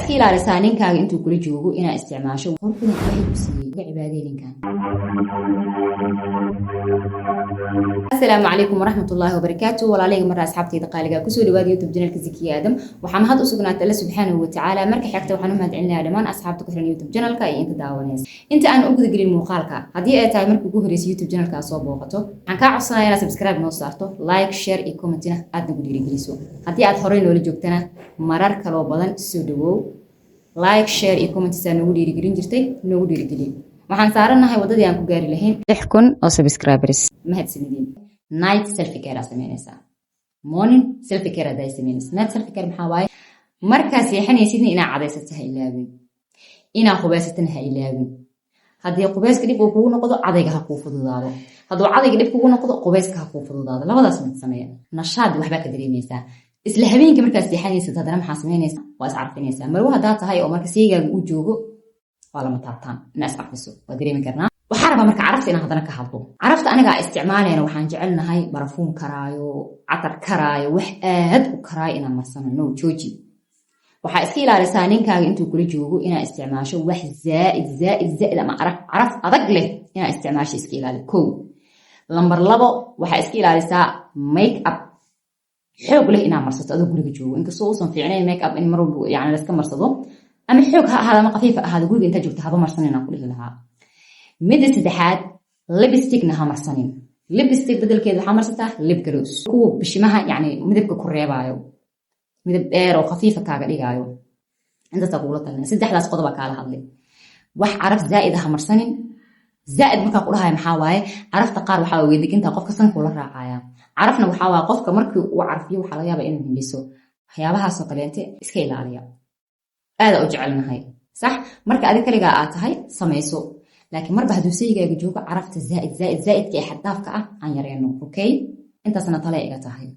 iska ilaalisaa ninkaaga intuu kula joogo inaa isticmaasho qurxina ilaahay ku siiyey uga cibaadey ninkan. Assalaamu calaykum waraxmatullaahi wabarakaatuh. walaalayga marra asxaabtayda qaaliga kusoo dhawaada YouTube channelka Zakiya Aadam. waxaa mahad u sugnaatay Allah subxaanahu wa ta'aala. marka xigta waxaan u mahadcelinayaa dhammaan asxaabta ku xiran YouTube channelka iyo inta daawanaysa. inta aan ugu gelin muuqaalka haddii ay tahay markii ugu horeysay YouTube channelka soo booqato waxaan kaa codsanayaa inaad subscribe noo saarto, like, share iyo commentina aad nagu dhiirigeliso. haddii aad horey noola joogtana marar kale oo badan soo dhawow, like, share iyo comments aan nagu dhiirigelin jirtay nagu dhiirigeliyo. waxaan saaranahay wadadii aan ku gaari lahayn 6,000 oo subscribers. mahadsanidin. night selfie care sameynaysaa, morning selfie care aday sameynaysaa. night selfie care maxaa waaye? markaas yeexanaysidna inaa cadaysato ha ilaawin, inaa qubaysatana ha ilaawin. haddii qubayska dib uu kugu noqdo cadayga ha kuu fududaado, hadduu cadayga dib kugu noqdo qubayska ha kuu fududaado. labadaas mid sameeya, nashaad waxbaa ka dareemaysaa. isla habeenkii markaas yeexanaysid haddana maxaa sameynaysaa? waa is carfinaysaa. marwo haddaa tahay oo marka seygaaga uu joogo waa lama taabtaan inaa is carfiso, waa dareemi karnaa. waxaa rabaa marka carafta inaan haddana ka hadlo. carafta anagaa isticmaalayna waxaan jecelnahay barafuun karaayo, catar karaayo, wax aad u karaayo inaan marsano. no jooji. waxaa iska ilaalisaa ninkaaga intuu kula joogo inaa isticmaasho wax zaaid ama caraf adag leh inaa isticmaasho iska ilaali. 1. lambar 2 waxaa iska ilaalisaa make up xoog leh inaa marsato adoo guriga joogo. inkastoo uusan fiicnayn make up in mar walba yani la iska marsado, ama xoog ha ahaada ama khafiif ha ahaada, guriga intaa joogta haba marsanin aan ku dhihi lahaa. midda 3, lipstickna ha marsanin. lipstick bedelkeeda waxaa marsataa lip gloss, kuwa bishimaha yani midabka ku reebaayo, midab dheer oo khafiifa kaaga dhigaayo. intaasaa kugula talina. 3daas qodob baa kaala hadlay. wax caraf zaaid ha marsanin. zaaid markaa ku dhahayo maxaa waaye? carafta qaar waxaa way degintaa qofka sanka ula raacaya. carafna waxaa waaye qofka markii uu carfiyo waxaa laga yaabaa inuu hindhiso. waxyaabahaasoo kaleente iska ilaaliya. aada u jecelnahay sax. marka adig kaligaa aad tahay samayso, laakiin marba hadduu seygaaga joogo carafta zaaidka ee xaddaafka ah aan yareyno. okay, intaasna tale iga tahay.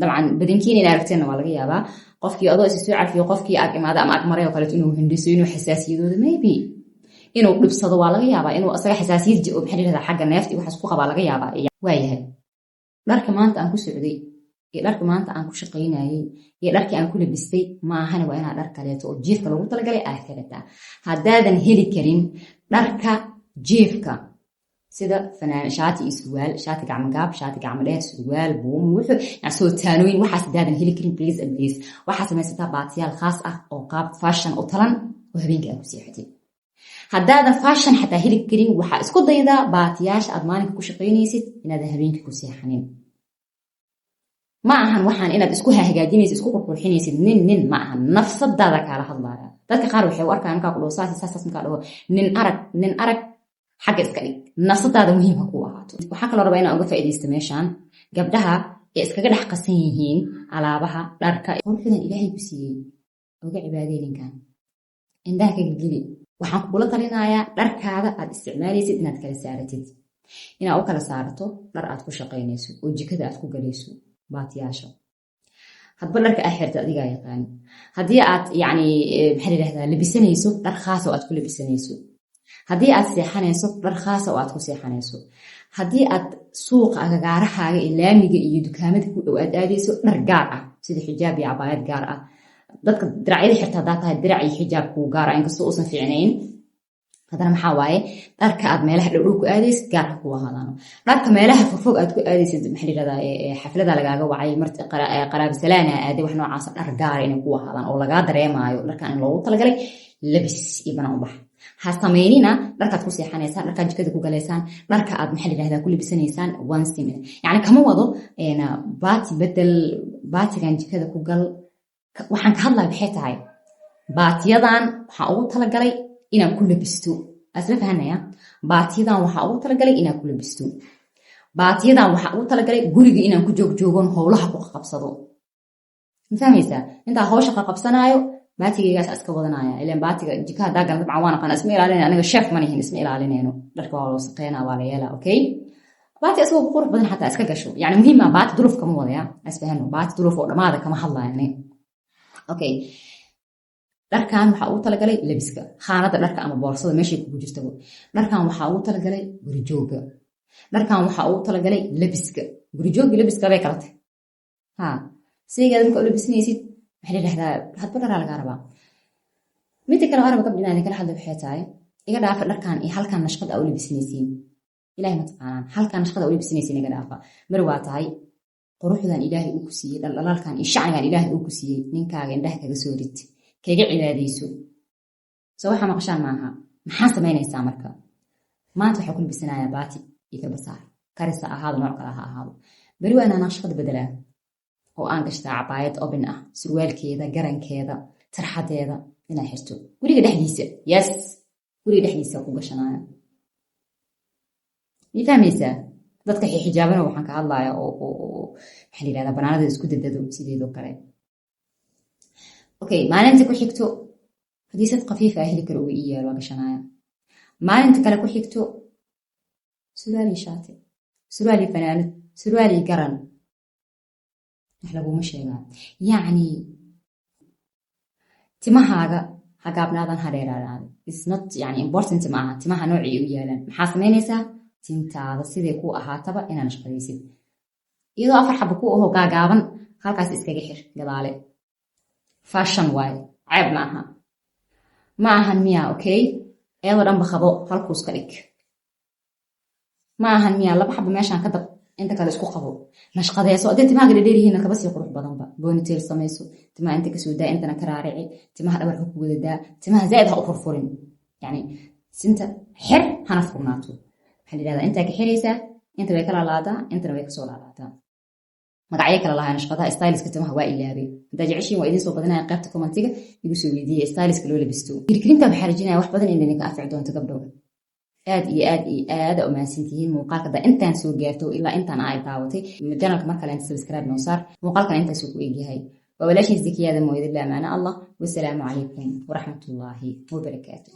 dabcan badankiina in aragteenna waa laga yaabaa qofkii adoo isi soo carfiyo qofkii ag imaada ama ag maray oo kaleeto inuu hindhiso, inuu xasaasiyadooda maybe inuu dhibsado waa laga yaabaa, inuu asaga xasaasiyad maxay dhahdaa xagga neefta iyo waxaas ku qabaa laga yaabaa. waayahay, dharka maanta aan ku socday iyo dharka maanta aan ku shaqaynayay iyo dharkii aan ku labistay ma ahana waa inaa dhar kaleeto oo jiifka lagu talagalay aad kaletaa. haddaadan heli karin dharka jiifka sida fanaan shaati iyo surwaal, shaati gacmo gaab, shaati gacmo dheer, surwaal, buumo, wuxuu yani soo taanooyin, waxaas haddaadan heli karin please and please waxaa samaysataa baatiyaal khaas ah oo qaab fashion u talan oo habeenkii aad ku seexatid. haddaadan fashion xataa heli karin waxaa isku daydaa baatiyaasha aad maalinka ku shaqaynaysid inaadan habeenkii ku seexanin. ma ahan waxaan inaad isku hagaajinaysid, isku qurxinaysid nin ma ahan, nafsadaada kaala hadlaya. dadka qaar waxay u arkaan markaa ku dhaho saas markaa dhaho nin arag xagga iska dhig, nafsadaada muhiim ha ku ahaato. waxaa kaloo rabaa inaan uga faa'iidaysto meeshaan gabdhaha ee iskaga dhex qasan yihiin alaabaha dharka qurxidan ilaahay ku siiyey uga cibaadey ninkan. indhaha ka gilgili. waxaan kugula talinayaa dharkaada aad isticmaalaysid inaad kala saaratid, inaad u kala saarato dhar aad ku shaqaynayso oo jikada aad ku galayso, baatiyaasha hadba dharka aa xirta adigaa yaqaan. haddii aad yani maxaa layidhahdaa labisanayso dhar khaasa oo aad ku labisanayso, haddii aad seexanayso dhar khaasa oo aad ku seexanayso, haddii aad suuqa agagaarahaaga ee laamiga iyo dukaamada ku dhow aad aadayso dhar gaar ah sida xijaab iyo cabaayad gaar ah. dadka diracyada xirta haddaa tahay dirac iyo xijaab kuu gaara inkastoo uusan fiicnayn, haddana maxaa waaye dharka aad meelaha dhowdhow ku aadaysid gaar ha ku ahaadaan. dharka meelaha fogfog aad ku aadaysid maxaa layidhahdaa xaflada lagaaga wacay qaraabasalaana aaday wax noocaasa dhar gaara inay ku ahaadaan oo lagaa dareemaayo dharkan in loogu talagalay labis iyo banaan u bax. ha samaynina dharkaad ku seexanaysaan, dharkaad jikada ku galaysaan, dharka aad maxaa layidhahdaa ku labisanaysaan one simil. yani kama wado baati bedel baatigan jikada ku gal. waxaan ka hadlaya maxay tahay? baatiyadan waxaa ugu talagalay inaan ku labisto. asla fahanaya? baatiyadan waxaa ugu talagalay inaan ku labisto. baatiyadan waxaa ugu talagalay guriga inaan ku joogjoogon howlaha ku qabsado. ma fahmaysaa? intaa howsha qabsanaayo baatigaygaas iska wadanaya. ilaan baatiga jika haddaa galan dabcan waan aqaan isma ilaalinayno, aniga chef ma nihin, isma ilaalinayno. dharka waa loo saqeynaa, waa la yeelaa. okay, baati asagoo qurux badan xataa iska gasho. yani muhiim ah, baati duluf kama wadaya. asfahano baati duluf oo dhammaada kama hadlayani. okay, dharkan waxaa ugu talagalay labiska, khaanada dharka ama boorsada meeshay kugu jirtaba. dharkan waxaa ugu talagalay gurijooga. dharkan waxaa ugu talagalay labiska. gurijooga labiska bay kala tahay. ha seegaada marka u labisanaysid maxaa layidhahdaa hadba dharaa lagaa rabaa. midda kale araba gabdhina idin kala hadla waxay tahay iga dhaafa dharkan iyo halkan nashqad aa u labisanaysiin ilaahay ma taqaanaan halkan nashqad aa u labisanaysiin iga dhaafa mar waa tahay quruxdan ilaahay uu ku siiyey dhaldhalaalkan iyo shacnigan ilaahay uu ku siiyey ninkaaga indhaha kaga soo rid kaga cibaadayso soo waxaa maqashaan maaha maxaa samaynaysaa marka maanta waxaa ku labisanayaa baati iyo garbasaar karisa ahaado nooc kale ha ahaado beri waa inaan naqshad bedelaa oo aan gashtaa cabaayad obin ah surwaalkeeda garankeeda tarxadeeda inaa xirto guriga dhexdiisa yes guriga dhexdiisa ku gashanaya ma fahmaysaa dadka xijaabana waxaan ka hadlayaa oo maxaa la yidhahdaa banaanada isku dadado sideedoo kale okay maalinta ku xigto hadiisad khafiifa heli karo uga ii yaalo waa gashanaya maalinta kale ku xigto surwaali shaati surwaali fanaanad surwaali garan wax laguma sheegaa yacni timahaaga ha gaabnaadan ha dheeraadaan is not yani important maaha timaha noocii u yaalaan maxaa samaynaysaa tintaada siday ku ahaataba inaan shaqadaysid iyadoo 4 xabo ku aho gaagaaban halkaas iskaga xir gadaale fashion waaye ceeb maaha ma ahan miya okay iyadoo dhan baqabo halkuus ka dhig ma ahan miya 2 xabo meeshaan ka dab inta kale isku qabo nashqadeeso hadii timaha dheer yihiin kaba sii qurux badan ba ponytail samayso timaha inta ka soo daa intana ka raarici timaha dhabarka ku wada daa timaha zaid ha u furfurin yani sinta xir hana furnaato waxa la yiraahdaa inta ka xiraysa inta way kala laadaa intana way ka soo laadaa magacyo kala lahayn nashqadaha styliska timaha waa ilaabay inta jeceshiin waa idin soo badanaya qaybta commentiga igu soo weydiiyay styliska loo labisto kirkirinta waxa rajinaya wax badan in idinka afci doonto gabdhow aad iyo aad u maasantihiin muuqaalka da intaan soo gaarto ilaa intaan ay daawatay channelka marka la subscribe noo saar muuqaalkan intaas uu ku eegyahay waa walaashin Zakiyada mooyada la amaana Allah wassalaamu calaykum wa rahmatullaahi wa barakaatuh